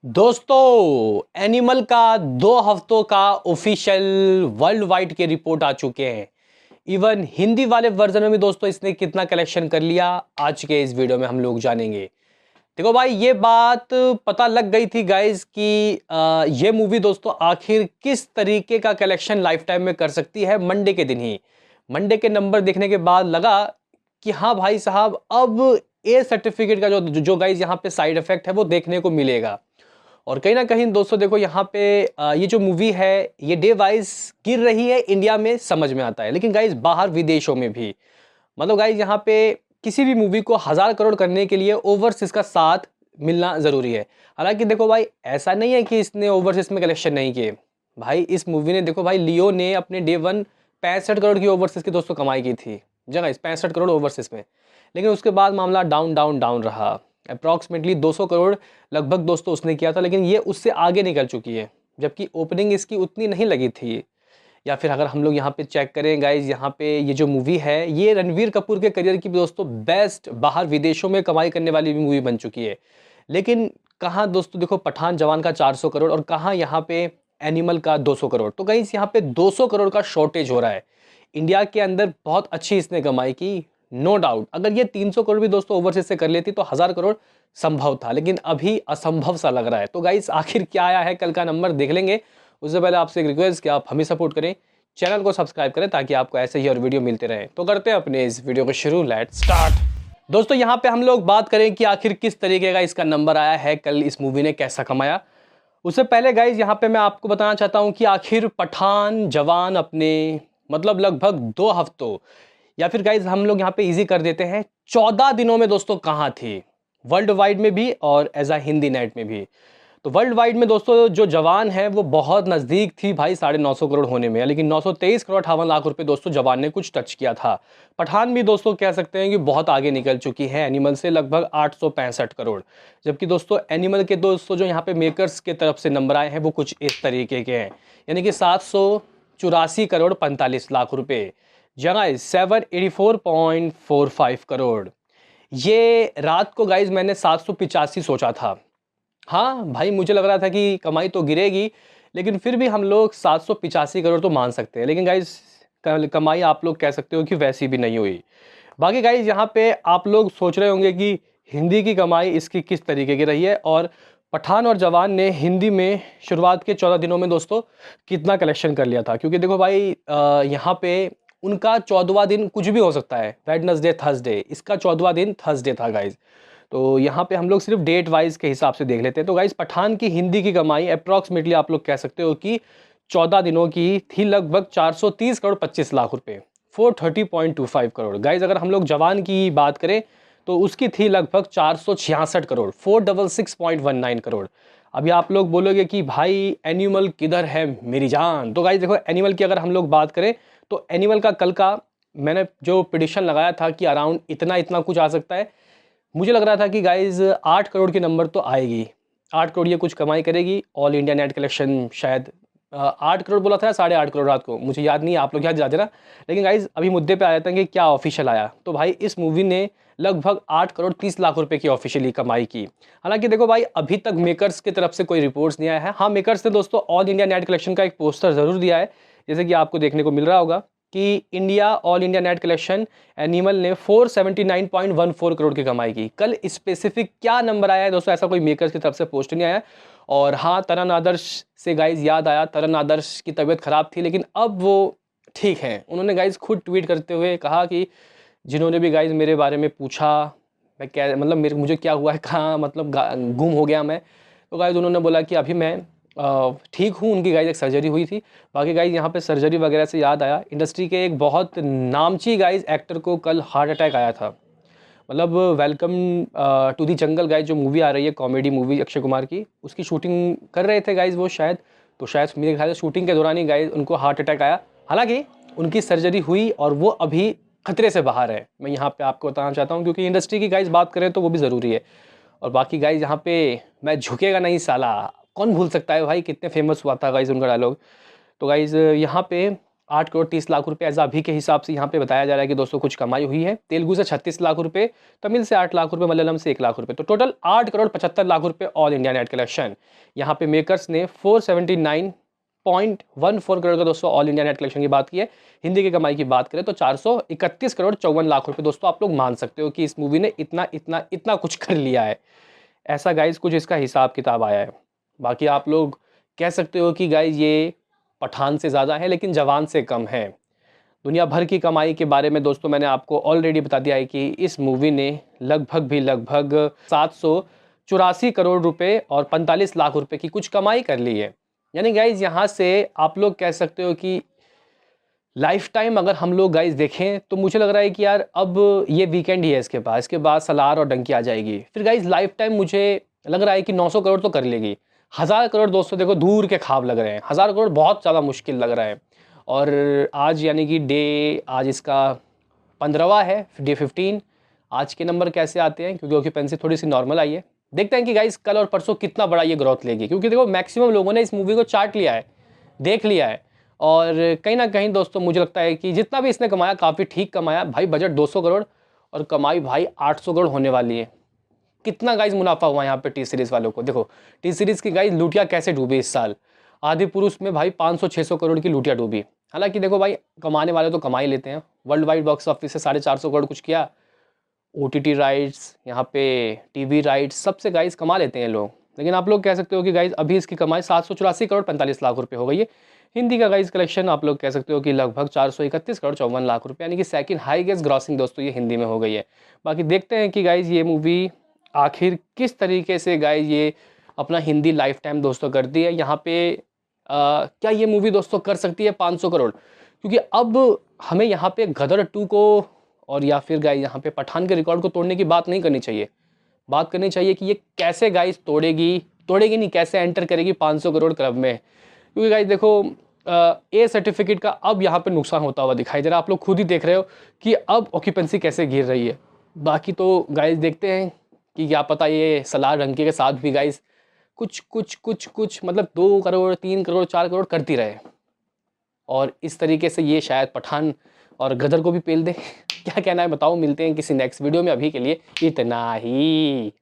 दोस्तों एनिमल का 2 हफ्तों का ऑफिशियल वर्ल्ड वाइड के रिपोर्ट आ चुके हैं। इवन हिंदी वाले वर्जन में भी दोस्तों इसने कितना कलेक्शन कर लिया आज के इस वीडियो में हम लोग जानेंगे। देखो भाई ये बात पता लग गई थी गाइस कि ये मूवी दोस्तों आखिर किस तरीके का कलेक्शन लाइफ टाइम में कर सकती है। मंडे के दिन ही मंडे के नंबर देखने के बाद लगा कि हाँ भाई साहब अब ए सर्टिफिकेट का जो गाइस यहाँ पे साइड इफेक्ट है वो देखने को मिलेगा। और कहीं ना कहीं दोस्तों देखो यहाँ पे ये जो मूवी है ये डे वाइज गिर रही है इंडिया में समझ में आता है, लेकिन गाइज बाहर विदेशों में भी मतलब गाइज यहाँ पे किसी भी मूवी को 1000 करोड़ करने के लिए ओवरसीज का साथ मिलना ज़रूरी है। हालांकि देखो भाई ऐसा नहीं है कि इसने ओवरसीज में कलेक्शन नहीं किए। भाई इस मूवी ने देखो भाई लियो ने अपने डे वन 65 करोड़ की ओवरसीज की दोस्तों कमाई की थी जगह इस 65 करोड़ ओवरसीज में, लेकिन उसके बाद मामला डाउन डाउन डाउन रहा। अप्रॉक्सीमेटली 200 करोड़ लगभग दोस्तों उसने किया था, लेकिन ये उससे आगे निकल चुकी है जबकि ओपनिंग इसकी उतनी नहीं लगी थी। या फिर अगर हम लोग यहाँ पे चेक करें गाइज यहाँ पे ये जो मूवी है ये रणवीर कपूर के करियर की भी दोस्तों बेस्ट बाहर विदेशों में कमाई करने वाली भी मूवी बन चुकी है। लेकिन कहाँ दोस्तों देखो पठान जवान का 400 करोड़ और कहाँ यहाँ पे एनिमल का 200 करोड़। तो गाइज यहाँ पे 200 करोड़ का शॉर्टेज हो रहा है। इंडिया के अंदर बहुत अच्छी इसने कमाई की, नो डाउट। अगर ये 300 करोड़ भी दोस्तों ओवरसीज से कर लेती तो 1000 करोड़ संभव था, लेकिन अभी असंभव सा लग रहा है। तो गाइस आखिर क्या आया है कल का नंबर देख लेंगे। उससे पहले आपसे एक रिक्वेस्ट कि आप हमें सपोर्ट करें, चैनल को सब्सक्राइब करें ताकि आपको ऐसे ही और वीडियो मिलते रहे। तो करते हैं अपने इस वीडियो को शुरू, लेट्स स्टार्ट। दोस्तों यहाँ पे हम लोग बात करें कि आखिर किस तरीके का इसका नंबर आया है, कल इस मूवी ने कैसा कमाया। उससे पहले गाइज यहाँ पे मैं आपको बताना चाहता हूँ कि आखिर पठान जवान अपने मतलब लगभग 2 हफ्तों या फिर गाइज हम लोग यहाँ पे इजी कर देते हैं 14 दिनों में दोस्तों कहाँ थी वर्ल्ड वाइड में भी और एज अ हिंदी नेट में भी। तो वर्ल्ड वाइड में दोस्तों जो जवान है वो बहुत नज़दीक थी भाई 950 करोड़ होने में, लेकिन 923 करोड़ 58 लाख रुपए दोस्तों जवान ने कुछ टच किया था। पठान भी दोस्तों कह सकते हैं कि बहुत आगे निकल चुकी है एनिमल से लगभग 865 करोड़। जबकि दोस्तों एनिमल के दोस्तों जो यहाँ पे मेकर्स के तरफ से नंबर आए हैं वो कुछ इस तरीके के हैं, यानी कि 784 करोड़ 45 लाख रुपए, जगह 784.45 करोड़। ये रात को गाइज मैंने 785 सोचा था। हाँ भाई मुझे लग रहा था कि कमाई तो गिरेगी, लेकिन फिर भी हम लोग 785 करोड़ तो मान सकते हैं। लेकिन गाइज कमाई आप लोग कह सकते हो कि वैसी भी नहीं हुई। बाकी गाइज यहाँ पे आप लोग सोच रहे होंगे कि हिंदी की कमाई इसकी किस तरीके की रही है और पठान और जवान ने हिंदी में शुरुआत के 14 दिनों में दोस्तों कितना कलेक्शन कर लिया था। क्योंकि देखो भाई यहाँ पे उनका 14वां दिन कुछ भी हो सकता है, वेडनेसडे थर्सडे, इसका 14वां दिन थर्सडे था गाइज। तो यहाँ पे हम लोग सिर्फ डेट वाइज के हिसाब से देख लेते हैं। तो गाइज पठान की हिंदी की कमाई अप्रॉक्सीमेटली आप लोग कह सकते हो कि 14 दिनों की थी लगभग 430 करोड़ 25 लाख रुपए, 430.25 करोड़। गाइज अगर हम लोग जवान की बात करें तो उसकी थी लगभग 466 करोड़, 466.19 करोड़। अभी आप लोग बोलोगे कि भाई एनिमल किधर है मेरी जान। तो गाइज देखो एनिमल की अगर हम लोग बात करें तो एनिमल का कल का मैंने जो प्रिडिक्शन लगाया था कि अराउंड इतना इतना कुछ आ सकता है, मुझे लग रहा था कि गाइज 8 करोड़ की नंबर तो आएगी। 8 करोड़ ये कुछ कमाई करेगी। ऑल इंडिया नेट कलेक्शन शायद 8 करोड़ बोला था या 8.5 करोड़ रात को, मुझे याद नहीं है, आप लोग याद दिला देना। लेकिन गाइज अभी मुद्दे पे आ जाते हैं कि क्या ऑफिशियल आया। तो भाई इस मूवी ने लगभग 8 करोड़ 30 लाख रुपए की ऑफिशियली कमाई की। हालांकि देखो भाई अभी तक मेकर्स की तरफ से कोई रिपोर्ट्स नहीं आया है। हाँ मेकर्स ने दोस्तों ऑल इंडिया नेट कलेक्शन का एक पोस्टर ज़रूर दिया है, जैसे कि आपको देखने को मिल रहा होगा कि India all India net collection animal ने 479.14 करोड़ की कमाई की। कल स्पेसिफिक क्या नंबर आया है दोस्तों ऐसा कोई मेकर्स की तरफ से पोस्ट नहीं आया। और हाँ तरन आदर्श से गाइज याद आया, तरन आदर्श की तबीयत ख़राब थी लेकिन अब वो ठीक है। उन्होंने गाइज खुद ट्वीट करते हुए कहा कि जिन्होंने भी गाइज मेरे बारे में पूछा मैं क्या मतलब मुझे क्या हुआ है, कहाँ मतलब गुम हो गया मैं, तो गाइज उन्होंने बोला कि अभी मैं ठीक हूँ। उनकी गाइज एक सर्जरी हुई थी। बाकी गाइज यहाँ पे सर्जरी वगैरह से याद आया, इंडस्ट्री के एक बहुत नामची गाइज एक्टर को कल हार्ट अटैक आया था। मतलब welcome to the jungle guys जो मूवी आ रही है कॉमेडी मूवी अक्षय कुमार की, उसकी शूटिंग कर रहे थे गाइज वो शायद, तो शायद मेरे ख्याल से शूटिंग के दौरान ही गाइज उनको हार्ट अटैक आया। हालांकि उनकी सर्जरी हुई और वो अभी खतरे से बाहर है, मैं यहाँ पे आपको बताना चाहता हूँ क्योंकि इंडस्ट्री की गाइज बात करें तो वो भी ज़रूरी है। और बाकी गाइज यहाँ पे मैं झुकेगा नहीं साला, कौन भूल सकता है भाई, कितने फेमस हुआ था गाइज उनका डायलॉग। तो गाइज यहाँ पे 8 करोड़ 30 लाख रुपए एज अभी के हिसाब से यहाँ पे बताया जा रहा है कि दोस्तों कुछ कमाई हुई है। तेलुगु से 36 लाख रुपए, तमिल से 8 लाख रुपए, मलयालम से 1 लाख रुपए, तो टोटल 8 करोड़ 75 लाख रुपए ऑल इंडिया नेट कलेक्शन। यहाँ पे मेकर्स ने 479.14 करोड़ का दोस्तों ऑल इंडिया नेट कलेक्शन की बात की है। हिंदी की कमाई की बात करें तो 431 करोड़ 54 लाख रुपए। दोस्तों आप लोग मान सकते हो कि इस मूवी ने इतना इतना इतना कुछ कर लिया है। ऐसा गाइज कुछ इसका हिसाब किताब आया है। बाकी आप लोग कह सकते हो कि गाइज ये पठान से ज़्यादा है लेकिन जवान से कम है। दुनिया भर की कमाई के बारे में दोस्तों मैंने आपको ऑलरेडी बता दिया है कि इस मूवी ने लगभग 784 करोड़ रुपए और 45 लाख रुपए की कुछ कमाई कर ली है। यानी गाइज यहाँ से आप लोग कह सकते हो कि लाइफ टाइम अगर हम लोग गाइज देखें तो मुझे लग रहा है कि यार अब ये वीकेंड ही है इसके पास, इसके बाद सलार और डंकी आ जाएगी। फिर गाइज लाइफ टाइम मुझे लग रहा है कि 900 करोड़ तो कर लेगी। 1000 करोड़ दोस्तों देखो दूर के ख्वाब लग रहे हैं, 1000 करोड़ बहुत ज़्यादा मुश्किल लग रहा है। और आज यानी कि आज इसका 15वां है, डे 15। आज के नंबर कैसे आते हैं क्योंकि ऑक्यूपेंसी थोड़ी सी नॉर्मल आई है। देखते हैं कि गाइज कल और परसों कितना बड़ा ये ग्रोथ लेगी, क्योंकि देखो मैक्सिमम लोगों ने इस मूवी को चाट लिया है, देख लिया है। और कहीं ना कहीं दोस्तों मुझे लगता है कि जितना भी इसने कमाया काफ़ी ठीक कमाया भाई। बजट 200 करोड़ और कमाई भाई 800 करोड़ होने वाली है। कितना गाइज मुनाफा हुआ यहाँ पे टी सीरीज़ वालों को। देखो टी सीरीज़ की गाइज लूटिया कैसे डूबी इस साल। आदि पुरुष में भाई 500-600 करोड़ की लूटिया डूबी। हालांकि देखो भाई कमाने वाले तो कमा ही लेते हैं। वर्ल्ड वाइड बॉक्स ऑफिस से 450 करोड़ कुछ किया। OTT राइट्स, यहाँ पे TV राइट्स, सबसे गाइज कमा लेते हैं लोग। लेकिन आप लोग कह सकते हो कि गाइज अभी इसकी कमाई 784 करोड़ 45 लाख रुपए हो गई है। हिंदी का गाइज कलेक्शन आप लोग कह सकते हो कि लगभग 431 करोड़ 54 लाख रुपए, यानी कि सेकंड हाईएस्ट ग्रॉसिंग दोस्तों ये हिंदी में हो गई है। बाकी देखते हैं कि गाइज ये मूवी आखिर किस तरीके से गाइज ये अपना हिंदी लाइफ टाइम दोस्तों करती है। यहाँ पे क्या ये मूवी दोस्तों कर सकती है 500 करोड़, क्योंकि अब हमें यहाँ पे गदर 2 को और या फिर गाइज यहाँ पे पठान के रिकॉर्ड को तोड़ने की बात नहीं करनी चाहिए। बात करनी चाहिए कि ये कैसे गाइज तोड़ेगी नहीं, कैसे एंटर करेगी 500 करोड़ क्लब में। क्योंकि गाइज देखो ए सर्टिफिकेट का अब यहाँ पे नुकसान होता हुआ दिखाई दे रहा है। आप लोग खुद ही देख रहे हो कि अब ऑक्यूपेंसी कैसे गिर रही है। बाकी तो गाइज देखते हैं कि क्या पता ये सलार रंकी के साथ भी गाइज कुछ मतलब 2 करोड़ 3 करोड़ 4 करोड़ करती रहे, और इस तरीके से ये शायद पठान और गदर को भी पेल दे। क्या कहना है बताओ। मिलते हैं किसी नेक्स्ट वीडियो में, अभी के लिए इतना ही।